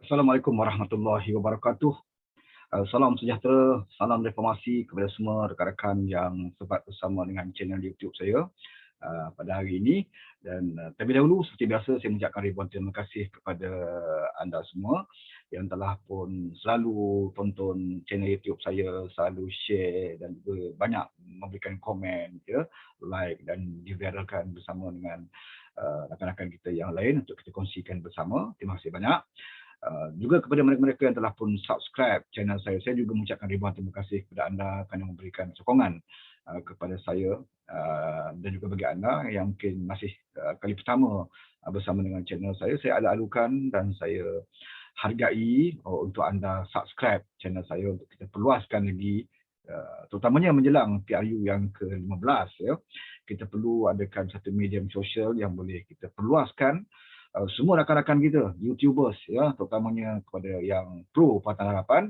Assalamualaikum warahmatullahi wabarakatuh. Salam sejahtera, salam reformasi kepada semua rakan-rakan yang sempat bersama dengan channel YouTube saya pada hari ini. Dan terlebih dahulu, seperti biasa, saya mengucapkan ribuan terima kasih kepada anda semua yang telah pun selalu tonton channel YouTube saya, selalu share dan juga banyak memberikan komen, ya, like dan diviralkan bersama dengan rakan-rakan kita yang lain untuk kita kongsikan bersama. Terima kasih banyak. Juga kepada mereka-mereka yang telah pun subscribe channel saya juga mengucapkan ribuan terima kasih kepada anda kerana memberikan sokongan kepada saya, dan juga bagi anda yang mungkin masih kali pertama bersama dengan channel saya alu-alukan dan saya hargai untuk anda subscribe channel saya untuk kita perluaskan lagi, terutamanya menjelang PRU yang ke-15, ya. Kita perlu adakan satu medium sosial yang boleh kita perluaskan semua rakan-rakan kita, YouTubers, ya, terutamanya kepada yang pro Pakatan Harapan,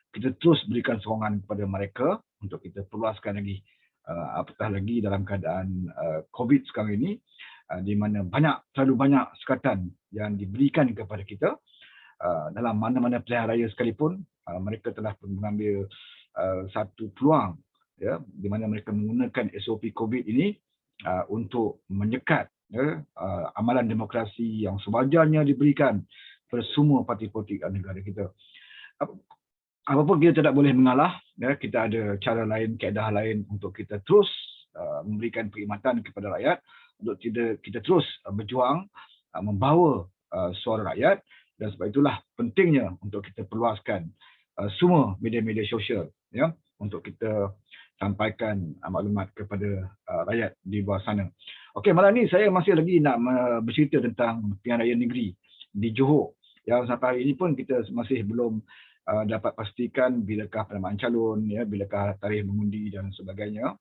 kita terus berikan sokongan kepada mereka untuk kita perluaskan lagi, apatah lagi dalam keadaan COVID sekarang ini, di mana terlalu banyak sekatan yang diberikan kepada kita dalam mana-mana pilihan raya sekalipun. Mereka telah pun mengambil satu peluang, ya, di mana mereka menggunakan SOP COVID ini untuk menyekat, ya, amalan demokrasi yang sewajarnya diberikan kepada semua parti politik negara kita. Apapun kita tidak boleh mengalah, ya, kita ada cara lain, kaedah lain untuk kita terus memberikan perkhidmatan kepada rakyat, untuk kita terus berjuang membawa suara rakyat. Dan sebab itulah pentingnya untuk kita perluaskan semua media-media sosial, ya, untuk kita sampaikan maklumat kepada rakyat di bawah sana. Okey, malam ni saya masih lagi nak bercerita tentang pilihan raya negeri di Johor. Yang sampai hari ini pun kita masih belum dapat pastikan bilakah penamaan calon, ya, bilakah tarikh mengundi dan sebagainya.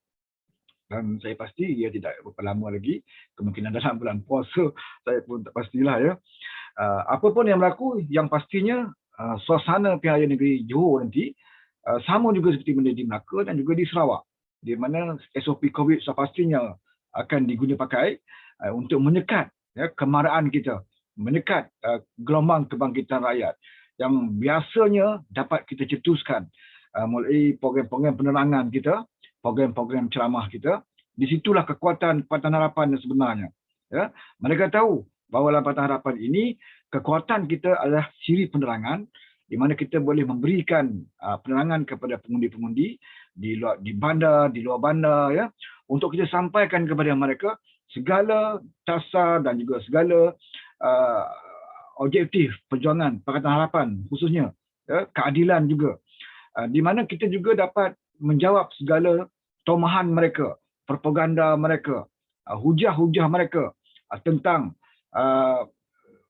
Dan saya pasti dia tidak berapa lama lagi, kemungkinan dalam bulan puasa, saya pun tak pastilah, ya. Apa pun yang berlaku, yang pastinya suasana pilihan raya negeri Johor nanti sama juga seperti benda di Melaka dan juga di Sarawak, di mana SOP COVID pastinya akan diguna pakai untuk menyekat, ya, kemarahan kita, menyekat gelombang kebangkitan rakyat yang biasanya dapat kita cetuskan melalui program-program penerangan kita, program-program ceramah kita. Di situlah kekuatan Pakatan Harapan yang sebenarnya, ya. Mereka tahu bahawa dalam Pakatan Harapan ini kekuatan kita adalah siri penerangan, di mana kita boleh memberikan penerangan kepada pengundi-pengundi di bandar, di luar bandar, ya, untuk kita sampaikan kepada mereka segala dasar dan juga segala objektif perjuangan Pakatan Harapan, khususnya, ya, keadilan juga, di mana kita juga dapat menjawab segala tomahan mereka, propaganda mereka, hujah-hujah mereka tentang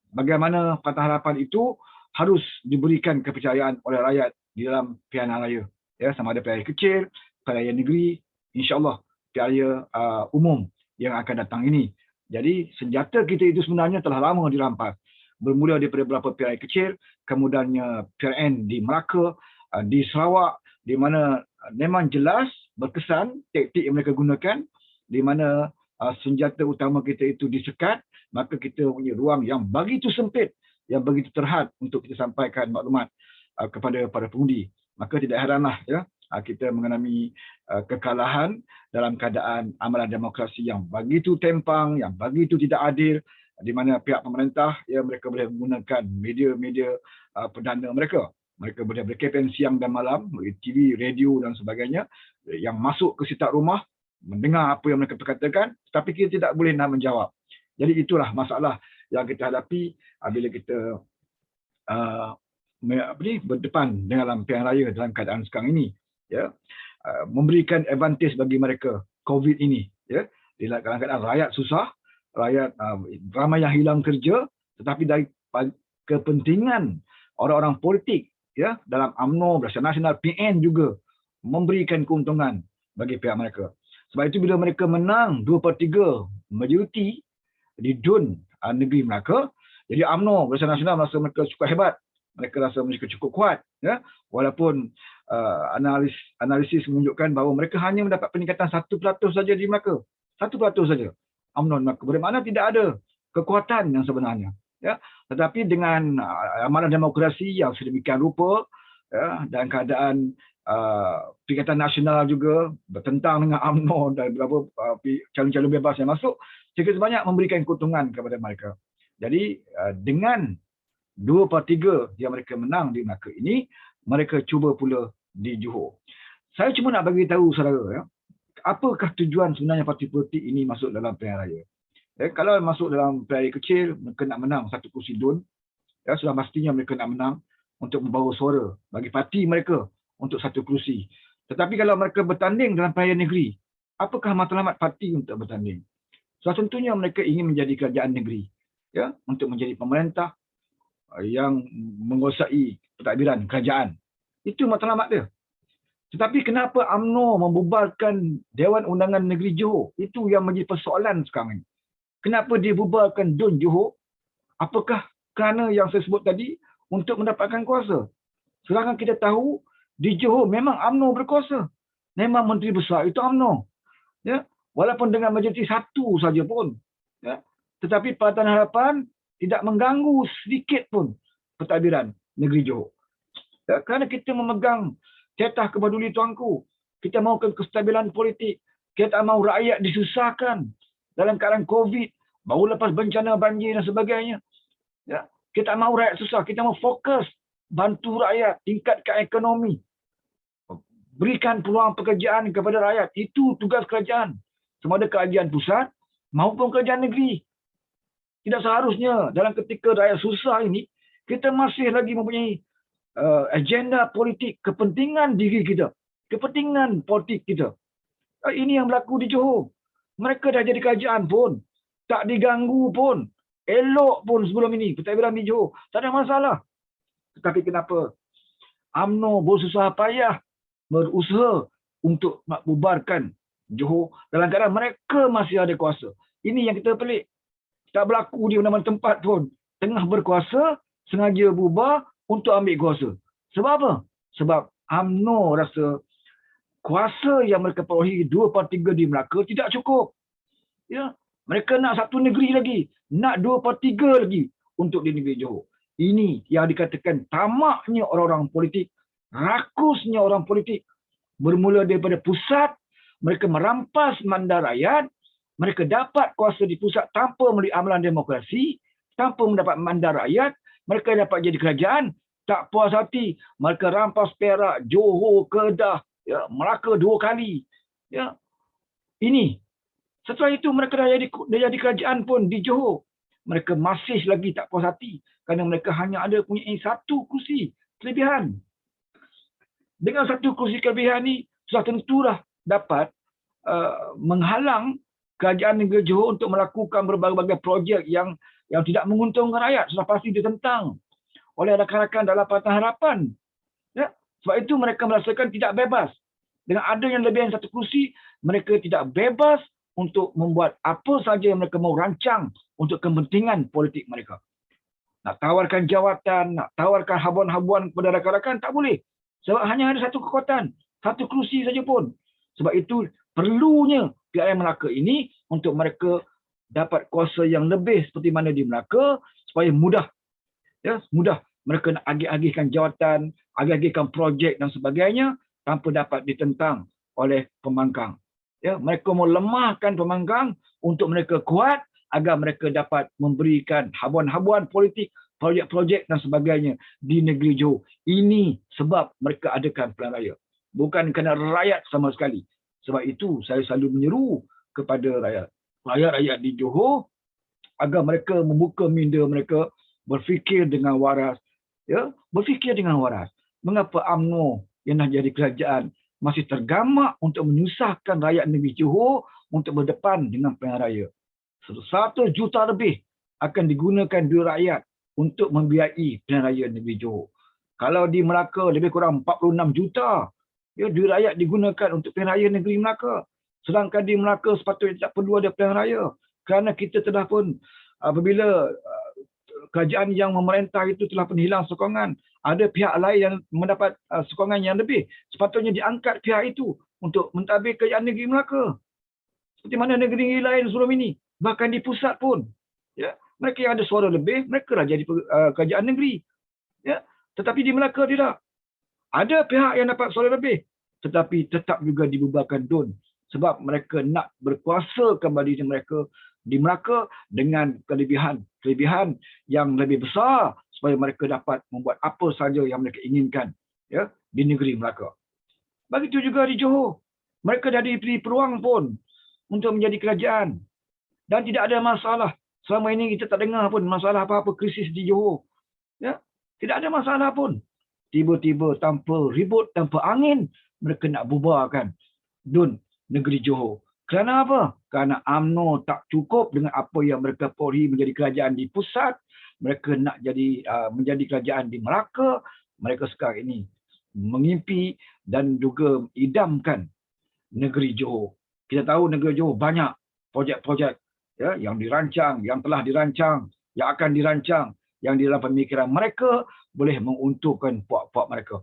bagaimana Pakatan Harapan itu harus diberikan kepercayaan oleh rakyat di dalam pilihan raya, ya, sama ada pilihan raya kecil, pilihan raya negeri, insya-Allah pilihan raya umum yang akan datang ini. Jadi senjata kita itu sebenarnya telah lama dirampas, bermula daripada beberapa pilihan raya kecil, kemudiannya PRN di Melaka, di Sarawak, di mana memang jelas berkesan taktik yang mereka gunakan, di mana senjata utama kita itu disekat, maka kita punya ruang yang begitu sempit, yang begitu terhad untuk kita sampaikan maklumat kepada para pengundi. Maka tidak heranlah, ya, kita mengalami kekalahan dalam keadaan amalan demokrasi yang begitu tempang, yang begitu tidak adil, di mana pihak pemerintah, ya, mereka boleh menggunakan media-media perdana mereka. Mereka boleh berkempen siang dan malam, TV, radio dan sebagainya, yang masuk ke setiap rumah, mendengar apa yang mereka perkatakan, tapi kita tidak boleh nak menjawab. Jadi itulah masalah yang kita hadapi bila kita berdepan dengan pilihan raya dalam keadaan sekarang ini, ya. Memberikan advantage bagi mereka COVID ini, ya, di dalam keadaan rakyat susah, rakyat ramai yang hilang kerja, tetapi dari kepentingan orang-orang politik, ya, dalam UMNO, Barisan Nasional, PN juga memberikan keuntungan bagi pihak mereka. Sebab itu bila mereka menang 2/3 majoriti di DUN negeri Melaka, jadi UMNO, Barisan Nasional merasa mereka cukup hebat, mereka rasa mereka cukup kuat, ya, walaupun analisis menunjukkan bahawa mereka hanya mendapat peningkatan 1% saja di Melaka, 1% saja UMNO Melaka, bermakna tidak ada kekuatan yang sebenarnya. Ya, tetapi dengan amalan demokrasi yang sedemikian rupa, ya, dan keadaan Perikatan Nasional juga bertentang dengan UMNO dan beberapa calon-calon bebas yang masuk, sedikit sebanyak memberikan keuntungan kepada mereka. Jadi dengan 2/3 yang mereka menang di Melaka ini, mereka cuba pula di Johor. Saya cuma nak bagi tahu saudara, ya, apakah tujuan sebenarnya parti politik ini masuk dalam pilihan raya. Kalau masuk dalam pilihan raya kecil, mereka nak menang satu kursi DUN, ya, sudah pastinya mereka nak menang untuk membawa suara bagi parti mereka untuk satu kursi. Tetapi kalau mereka bertanding dalam pilihan negeri, apakah matlamat parti untuk bertanding? Sudah tentunya mereka ingin menjadi kerajaan negeri, ya, untuk menjadi pemerintah yang menguasai pentadbiran kerajaan. Itu matlamat dia. Tetapi kenapa UMNO membubarkan Dewan Undangan Negeri Johor? Itu yang menjadi persoalan sekarang ini. Kenapa dia bubarkan DUN Johor? Apakah kerana yang saya sebut tadi untuk mendapatkan kuasa? Sedangkan kita tahu di Johor memang UMNO berkuasa. Memang menteri besar itu UMNO. Ya, walaupun dengan majoriti satu saja pun. Ya, tetapi Pakatan Harapan tidak mengganggu sedikit pun pentadbiran negeri Johor. Ya, kerana kita memegang Jatah Kepeduli Tuanku. Kita mahukan kestabilan politik. Kita tak mahu rakyat disusahkan dalam keadaan COVID, baru lepas bencana banjir dan sebagainya. Ya, kita tak mahu rakyat susah. Kita mahu fokus bantu rakyat, tingkatkan ekonomi. Berikan peluang pekerjaan kepada rakyat. Itu tugas kerajaan. Sama ada kerajaan pusat maupun kerajaan negeri. Tidak seharusnya dalam ketika rakyat susah ini, kita masih lagi mempunyai agenda politik, kepentingan diri kita, kepentingan politik kita. Ini yang berlaku di Johor. Mereka dah jadi kerajaan pun, tak diganggu pun, elok pun sebelum ini, pentadbiran di Johor, tak ada masalah. Tetapi kenapa UMNO bersusah payah berusaha untuk nak bubarkan Johor dalam keadaan mereka masih ada kuasa? Ini yang kita pelik. Tak berlaku di mana-mana tempat pun. Tengah berkuasa, sengaja bubar untuk ambil kuasa. Sebab apa? Sebab UMNO rasa kuasa yang mereka perolehi 2/3 di Melaka tidak cukup. Ya, mereka nak satu negeri lagi, nak 2/3 lagi untuk di negeri Johor. Ini yang dikatakan tamaknya orang-orang politik, rakusnya orang politik. Bermula daripada pusat, mereka merampas mandat rakyat, mereka dapat kuasa di pusat tanpa melalui amalan demokrasi, tanpa mendapat mandat rakyat, mereka dapat jadi kerajaan, tak puas hati, mereka rampas Perak, Johor, Kedah, ya, Melaka 2 kali. Ya. Ini. Setelah itu mereka dah jadi kerajaan pun di Johor. Mereka masih lagi tak puas hati kerana mereka hanya ada punya satu kursi kelebihan. Dengan satu kursi kelebihan ni sudah tentulah dapat menghalang kerajaan negeri Johor untuk melakukan berbagai-bagai projek yang tidak menguntungkan rakyat. Sudah pasti ditentang oleh rakan-rakan dalam Pakatan Harapan. Ya, sebab itu mereka merasakan tidak bebas. Dengan adanya lebihan satu kursi, mereka tidak bebas untuk membuat apa saja yang mereka mahu rancang untuk kepentingan politik mereka. Nak tawarkan jawatan, nak tawarkan habuan-habuan kepada rakan-rakan, tak boleh. Sebab hanya ada satu kekuatan, satu kursi saja pun. Sebab itu perlunya PRM Melaka ini untuk mereka dapat kuasa yang lebih seperti mana di Melaka, supaya mudah. Ya, mudah mereka nak agih-agihkan jawatan, agih-agihkan projek dan sebagainya tanpa dapat ditentang oleh pembangkang. Ya, mereka mau lemahkan pembangkang untuk mereka kuat agar mereka dapat memberikan habuan-habuan politik, projek-projek dan sebagainya di negeri Johor. Ini sebab mereka adakan pilihan raya. Bukan kerana rakyat sama sekali. Sebab itu saya selalu menyeru kepada rakyat di Johor agar mereka membuka minda mereka, berfikir dengan waras. Ya, berfikir dengan waras. Mengapa UMNO yang dah jadi kerajaan masih tergamak untuk menyusahkan rakyat negeri Johor untuk berdepan dengan pilihan raya? 1 juta lebih akan digunakan duit rakyat untuk membiayai pilihan raya negeri Johor. Kalau di Melaka lebih kurang 46 juta, ya, duit rakyat digunakan untuk pilihan raya negeri Melaka. Sedangkan di Melaka sepatutnya tak perlu ada pilihan raya. Kerana kita telah pun, apabila kerajaan yang memerintah itu telah pun hilang sokongan, ada pihak lain yang mendapat sokongan yang lebih, sepatutnya diangkat pihak itu untuk mentadbir kerajaan negeri Melaka. Seperti mana negeri lain sebelum ini, bahkan di pusat pun. Ya, Mereka yang ada suara lebih, mereka lah jadi kerajaan negeri. Ya. Tetapi di Melaka tidak. Ada pihak yang dapat suara lebih, tetapi tetap juga dibubarkan DUN. Sebab mereka nak berkuasa kembali mereka di Melaka dengan kelebihan yang lebih besar supaya mereka dapat membuat apa saja yang mereka inginkan, ya, di negeri Melaka. Begitu juga di Johor. Mereka dah diberi peluang pun untuk menjadi kerajaan. Dan tidak ada masalah. Selama ini kita tak dengar pun masalah apa-apa krisis di Johor. Ya, tidak ada masalah pun. Tiba-tiba tanpa ribut, tanpa angin, mereka nak bubarkan DUN negeri Johor. Kerana apa? Kerana UMNO tak cukup dengan apa yang mereka peroleh menjadi kerajaan di pusat. Mereka nak jadi menjadi kerajaan di Melaka. Mereka sekarang ini mengimpi dan juga idamkan negeri Johor. Kita tahu negeri Johor banyak projek-projek, ya, yang dirancang, yang telah dirancang, yang akan dirancang, yang di dalam pemikiran mereka boleh menguntungkan puak-puak mereka.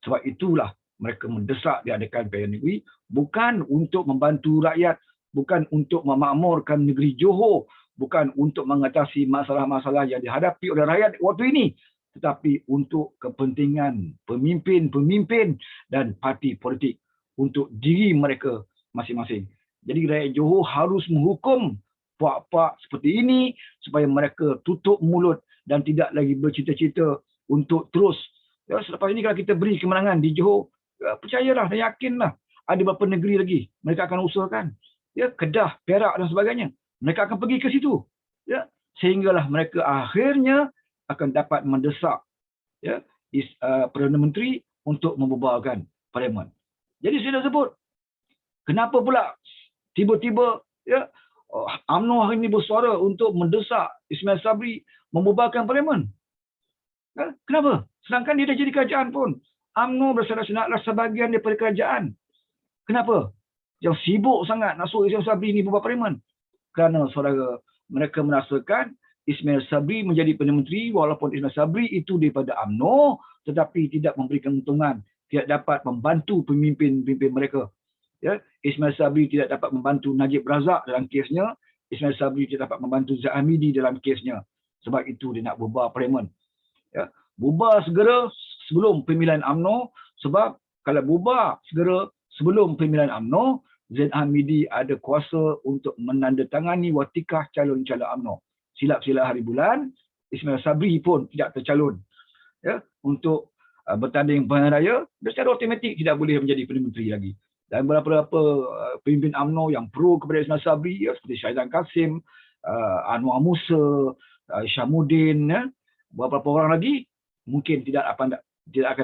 Sebab itulah mereka mendesak diadakan pilihan negeri, bukan untuk membantu rakyat, bukan untuk memakmurkan negeri Johor, bukan untuk mengatasi masalah-masalah yang dihadapi oleh rakyat waktu ini, tetapi untuk kepentingan pemimpin-pemimpin dan parti politik untuk diri mereka masing-masing. Jadi rakyat Johor harus menghukum puak-puak seperti ini supaya mereka tutup mulut dan tidak lagi bercita-cita untuk terus. Ya, selepas ini kalau kita beri kemenangan di Johor, ya, percayalah dan yakinlah ada beberapa negeri lagi mereka akan usahakan. Ya, Kedah, Perak dan sebagainya. Mereka akan pergi ke situ. Ya, sehinggalah mereka akhirnya akan dapat mendesak, ya, Perdana Menteri untuk membubarkan Parlimen. Jadi saya dah sebut, kenapa pula tiba-tiba, ya, UMNO hari ini bersuara untuk mendesak Ismail Sabri membubarkan Parlimen. Ya, kenapa? Sedangkan dia dah jadi kerajaan pun. UMNO bersenat-senatlah sebahagian daripada kerajaan. Kenapa? Yang sibuk sangat nak suruh Ismail Sabri ini bubar Parlimen. Kerana saudara, mereka merasakan Ismail Sabri menjadi Perdana Menteri walaupun Ismail Sabri itu daripada UMNO tetapi tidak memberikan keuntungan, tidak dapat membantu pemimpin-pemimpin mereka. Ya, Ismail Sabri tidak dapat membantu Najib Razak dalam kesnya, Ismail Sabri tidak dapat membantu Zahid Hamidi dalam kesnya. Sebab itu dia nak bubar Parlimen. Ya, bubar segera sebelum pemilihan UMNO, sebab kalau bubar segera sebelum pemilihan UMNO, Zahid Hamidi ada kuasa untuk menandatangani watikah calon-calon UMNO. Silap-silap hari bulan, Ismail Sabri pun tidak tercalon, ya, untuk bertanding pilihan raya, dan secara automatik tidak boleh menjadi Perdana Menteri lagi. Dan beberapa pemimpin UMNO yang pro kepada Ismail Sabri, ya, seperti Syahidan Kasim, Anwar Musa, Syamuddin, ya, beberapa orang lagi mungkin tidak akan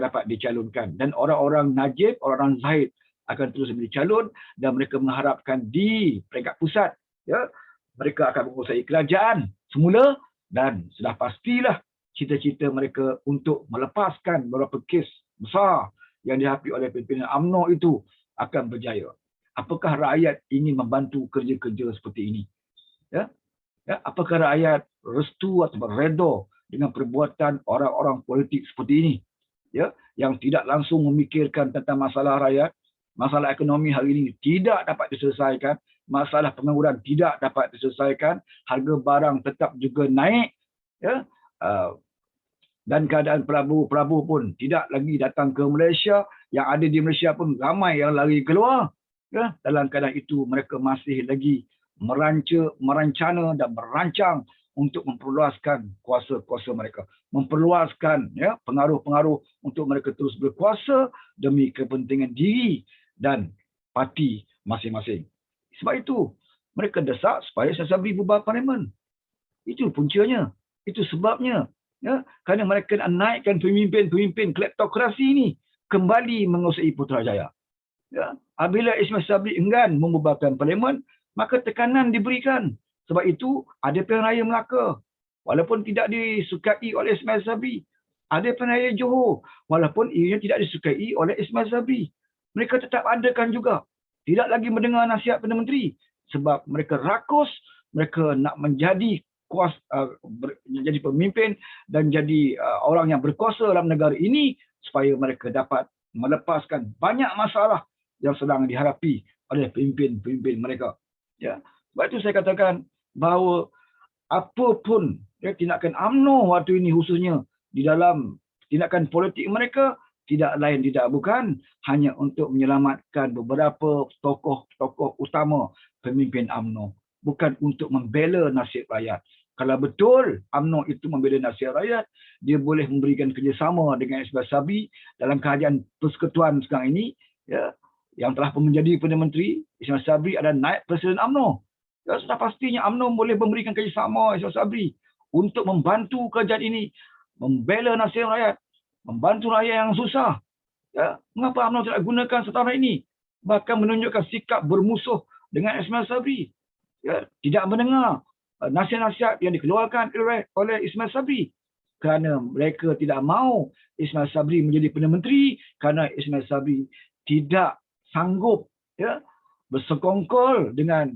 dapat dicalonkan. Dan orang-orang Najib, orang-orang Zahid akan terus menjadi calon dan mereka mengharapkan di peringkat pusat, ya, mereka akan menguasai kerajaan semula dan sudah pastilah cita-cita mereka untuk melepaskan beberapa kes besar yang dihadapi oleh pimpinan UMNO itu akan berjaya. Apakah rakyat ingin membantu kerja-kerja seperti ini? Ya? Ya, apakah rakyat restu atau redha dengan perbuatan orang-orang politik seperti ini? Ya, yang tidak langsung memikirkan tentang masalah rakyat, masalah ekonomi hari ini tidak dapat diselesaikan, masalah pengangguran tidak dapat diselesaikan, harga barang tetap juga naik, ya, dan keadaan pelabuh pun tidak lagi datang ke Malaysia, yang ada di Malaysia pun ramai yang lari keluar. Ya, dalam keadaan itu mereka masih lagi merancana dan merancang untuk memperluaskan kuasa-kuasa mereka, memperluaskan, ya, pengaruh-pengaruh untuk mereka terus berkuasa demi kepentingan diri dan parti masing-masing. Sebab itu mereka desak supaya Ismail Sabri bubar Parlimen. Itu puncanya, itu sebabnya. Ya, kerana mereka nak naikkan pemimpin-pemimpin kleptokrasi ini kembali menguasai Putrajaya. Ya, apabila Ismail Sabri enggan membubarkan Parlimen, maka tekanan diberikan. Sebab itu ada pilihan raya Melaka, walaupun tidak disukai oleh Ismail Sabri. Ada pilihan raya Johor, walaupun ianya tidak disukai oleh Ismail Sabri. Mereka tetap adakan juga. Tidak lagi mendengar nasihat Perdana Menteri. Sebab mereka rakus, mereka nak menjadi jadi pemimpin dan jadi orang yang berkuasa dalam negara ini supaya mereka dapat melepaskan banyak masalah yang sedang dihadapi oleh pemimpin-pemimpin mereka. Ya, sebab itu saya katakan bahawa apapun tindakan UMNO waktu ini khususnya di dalam tindakan politik mereka, tidak lain tidak bukan hanya untuk menyelamatkan beberapa tokoh-tokoh utama pemimpin UMNO, bukan untuk membela nasib rakyat. Kalau betul UMNO itu membela nasib rakyat, dia boleh memberikan kerjasama dengan Ismail Sabri dalam kerajaan persekutuan sekarang ini, ya, yang telah pun menjadi Perdana Menteri. Ismail Sabri adalah naib Presiden UMNO. Ya, sudah pastinya UMNO boleh memberikan kerjasama Ismail Sabri untuk membantu kerajaan ini, membela nasib rakyat, membantu rakyat yang susah. Ya, mengapa UMNO tidak gunakan setara ini? Bahkan menunjukkan sikap bermusuh dengan Ismail Sabri. Ya, tidak mendengar nasihat-nasihat yang dikeluarkan oleh Ismail Sabri. Kerana mereka tidak mahu Ismail Sabri menjadi Perdana Menteri, kerana Ismail Sabri tidak sanggup, ya, bersekongkol dengan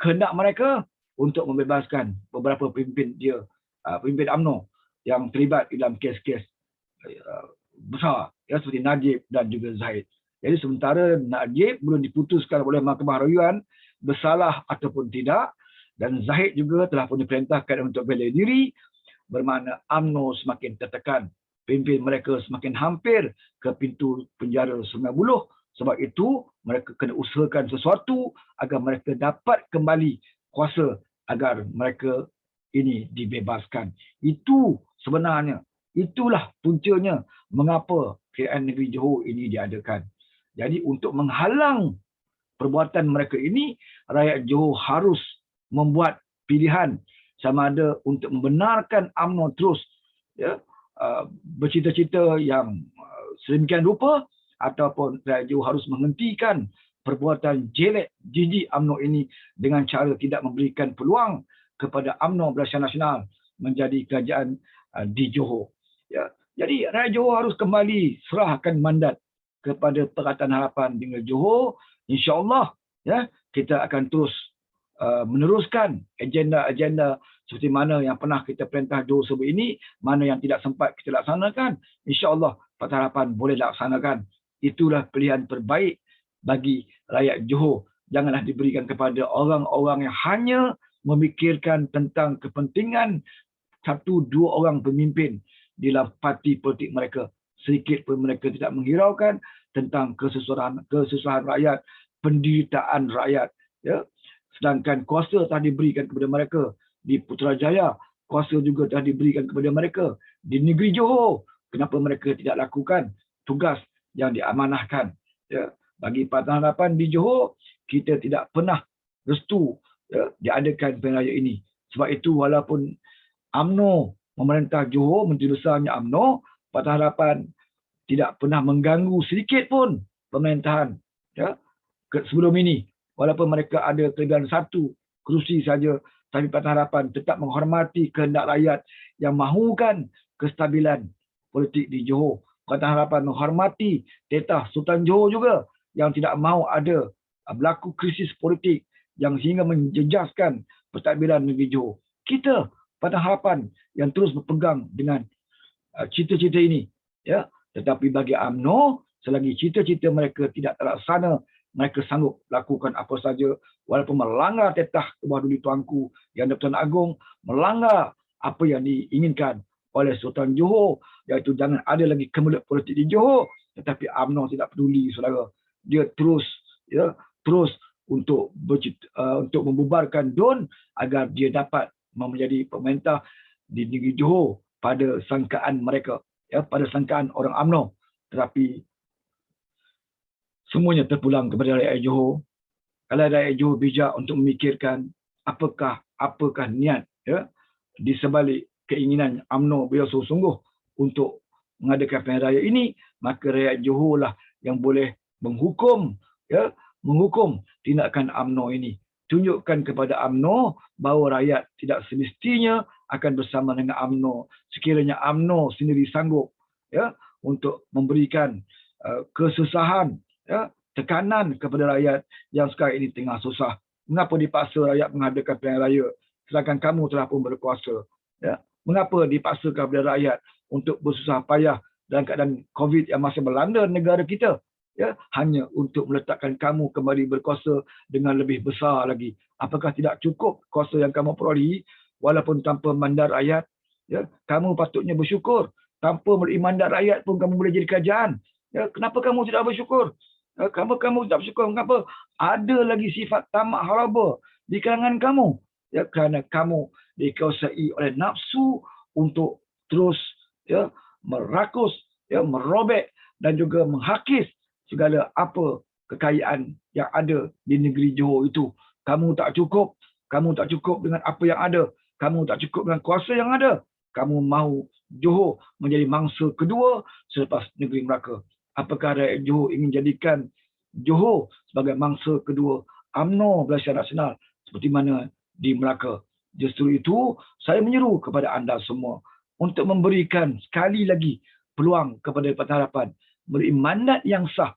kehendak mereka untuk membebaskan beberapa pemimpin dia, pemimpin UMNO yang terlibat dalam kes-kes besar, ya, seperti Najib dan juga Zahid. Jadi sementara Najib belum diputuskan oleh Mahkamah Rayuan bersalah ataupun tidak, dan Zahid juga telah pun diperintahkan untuk bela diri, bermakna UMNO semakin tertekan. Pemimpin mereka semakin hampir ke pintu penjara Sungai Buloh. Sebab itu mereka kena usahakan sesuatu agar mereka dapat kembali kuasa, agar mereka ini dibebaskan. Itu sebenarnya, itulah puncanya mengapa KN Negeri Johor ini diadakan. Jadi untuk menghalang perbuatan mereka ini, rakyat Johor harus membuat pilihan sama ada untuk membenarkan UMNO terus, ya, bercita-cita yang sedemikian rupa, ataupun rakyat Johor harus menghentikan perbuatan jelek jijik UMNO ini dengan cara tidak memberikan peluang kepada UMNO Barisan Nasional menjadi kerajaan di Johor. Ya. Jadi rakyat Johor harus kembali serahkan mandat kepada Pakatan Harapan di Negeri Johor. InsyaAllah, ya, kita akan terus meneruskan agenda-agenda seperti mana yang pernah kita perintah Johor sebelum ini, mana yang tidak sempat kita laksanakan. InsyaAllah Pakatan Harapan boleh laksanakan. Itulah pilihan terbaik bagi rakyat Johor. Janganlah diberikan kepada orang-orang yang hanya memikirkan tentang kepentingan satu dua orang pemimpin di dalam parti politik mereka. Sedikit pun mereka tidak menghiraukan tentang kesusahan rakyat, penderitaan rakyat. Ya. Sedangkan kuasa telah diberikan kepada mereka di Putrajaya, kuasa juga telah diberikan kepada mereka di negeri Johor. Kenapa mereka tidak lakukan tugas yang diamanahkan? Ya. Bagi Pakatan Harapan di Johor, kita tidak pernah restu, ya, diadakan pilihan raya ini. Sebab itu walaupun UMNO memerintah Johor, Menteri Besarnya UMNO, Pakatan Harapan tidak pernah mengganggu sedikit pun pemerintahan, ya, sebelum ini. Walaupun mereka ada kelebihan satu kerusi saja, tapi Pakatan Harapan tetap menghormati kehendak rakyat yang mahukan kestabilan politik di Johor. Pakatan Harapan menghormati Tetah Sultan Johor juga yang tidak mahu ada berlaku krisis politik yang sehingga menjejaskan pentadbiran negeri Johor. Kita Pakatan Harapan yang terus berpegang dengan cita-cita ini, ya. Tetapi bagi UMNO, selagi cita-cita mereka tidak terlaksana, mereka sanggup lakukan apa saja walaupun melanggar tetah Kebawah Duli Tuanku yang Pertuan Agong, melanggar apa yang diinginkan oleh Sultan Johor, iaitu jangan ada lagi kemelut politik di Johor. Tetapi UMNO tidak peduli, saudara. Dia terus, ya, terus untuk membubarkan DUN agar dia dapat menjadi pemerintah di negeri Johor pada sangkaan mereka, ya, pada sangkaan orang UMNO. Tetapi semuanya terpulang kepada rakyat Johor. Kalau rakyat Johor bijak untuk memikirkan apakah niat, ya, di sebalik keinginan UMNO beliau sungguh-sungguh untuk mengadakan pilihan raya ini, maka rakyat Johor lah yang boleh menghukum, ya, menghukum tindakan UMNO ini. Tunjukkan kepada UMNO bahawa rakyat tidak semestinya akan bersama dengan UMNO sekiranya UMNO sendiri sanggup, ya, untuk memberikan kesusahan, ya, tekanan kepada rakyat yang sekarang ini tengah susah. Mengapa dipaksa rakyat mengadakan pilihan raya sedangkan kamu telah pun berkuasa? Ya? Mengapa dipaksakan kepada rakyat untuk bersusah payah dalam keadaan COVID yang masih melanda negara kita? Ya, hanya untuk meletakkan kamu kembali berkuasa dengan lebih besar lagi. Apakah tidak cukup kuasa yang kamu perolehi walaupun tanpa mandat rakyat. Ya, kamu patutnya bersyukur. Tanpa memberi mandat rakyat pun kamu boleh jadi kerajaan. Ya, kenapa kamu tidak bersyukur? Ya, kamu tidak bersyukur? Kenapa? Ada lagi sifat tamak haraba di kalangan kamu. Ya, kerana kamu dikuasai oleh nafsu untuk terus ya merakus, ya merobek dan juga menghakis segala apa kekayaan yang ada di negeri Johor itu. Kamu tak cukup dengan apa yang ada. Kamu tak cukup dengan kuasa yang ada. Kamu mahu Johor menjadi mangsa kedua selepas negeri Melaka. Apakah rakyat Johor ingin jadikan Johor sebagai mangsa kedua UMNO Barisan Nasional seperti mana di Melaka? Justru itu, saya menyeru kepada anda semua untuk memberikan sekali lagi peluang kepada Parti Harapan, beri mandat yang sah,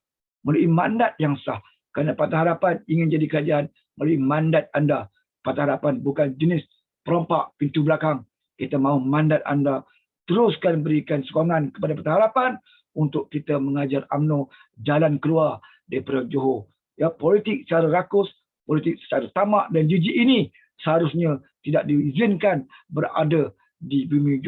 kerana Parti Harapan ingin jadi kerajaan, beri mandat anda. Parti Harapan bukan jenis perompak pintu belakang. Kita mahu mandat anda, teruskan berikan sokongan kepada Parti Harapan untuk kita mengajar UMNO jalan keluar daripada Johor. Ya, politik secara rakus, politik secara tamak dan jijik ini seharusnya tidak diizinkan berada di bumi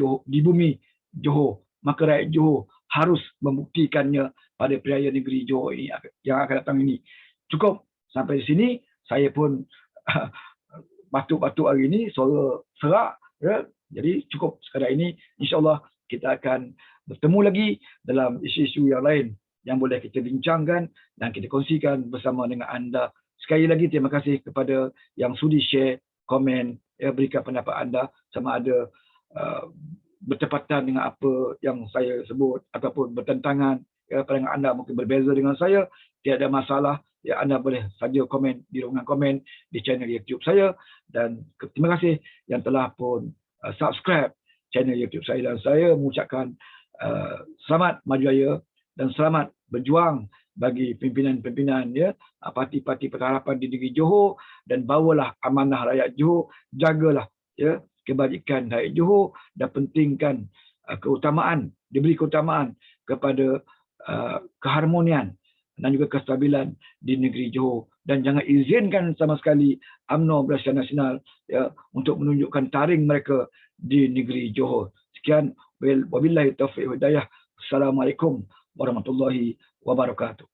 Johor. Maka rakyat Johor harus membuktikannya pada pilihan negeri Johor ini yang akan datang ini. Cukup sampai di sini. Saya pun batuk-batuk hari ini, suara serak. Ya. Jadi cukup sekadar ini. InsyaAllah kita akan bertemu lagi dalam isu-isu yang lain yang boleh kita bincangkan dan kita kongsikan bersama dengan anda. Sekali lagi terima kasih kepada yang sudi share, komen, ya, berikan pendapat anda sama ada bertepatan dengan apa yang saya sebut ataupun bertentangan. Ya, pandangan anda mungkin berbeza dengan saya, tidak ada masalah. Ya, anda boleh saja komen di ruangan komen di channel YouTube saya. Dan terima kasih yang telah pun subscribe channel YouTube saya. Dan saya mengucapkan selamat maju raya dan selamat berjuang bagi pimpinan-pimpinan ya parti-parti Parti Harapan di negeri Johor, dan bawalah amanah rakyat Johor, jagalah ya kebajikan rakyat Johor dan pentingkan diberi keutamaan kepada keharmonian dan juga kestabilan di negeri Johor, dan jangan izinkan sama sekali UMNO Barisan Nasional ya untuk menunjukkan taring mereka di negeri Johor. Sekian, wabillahi taufiq wal hidayah. Assalamualaikum warahmatullahi wabarakatuh.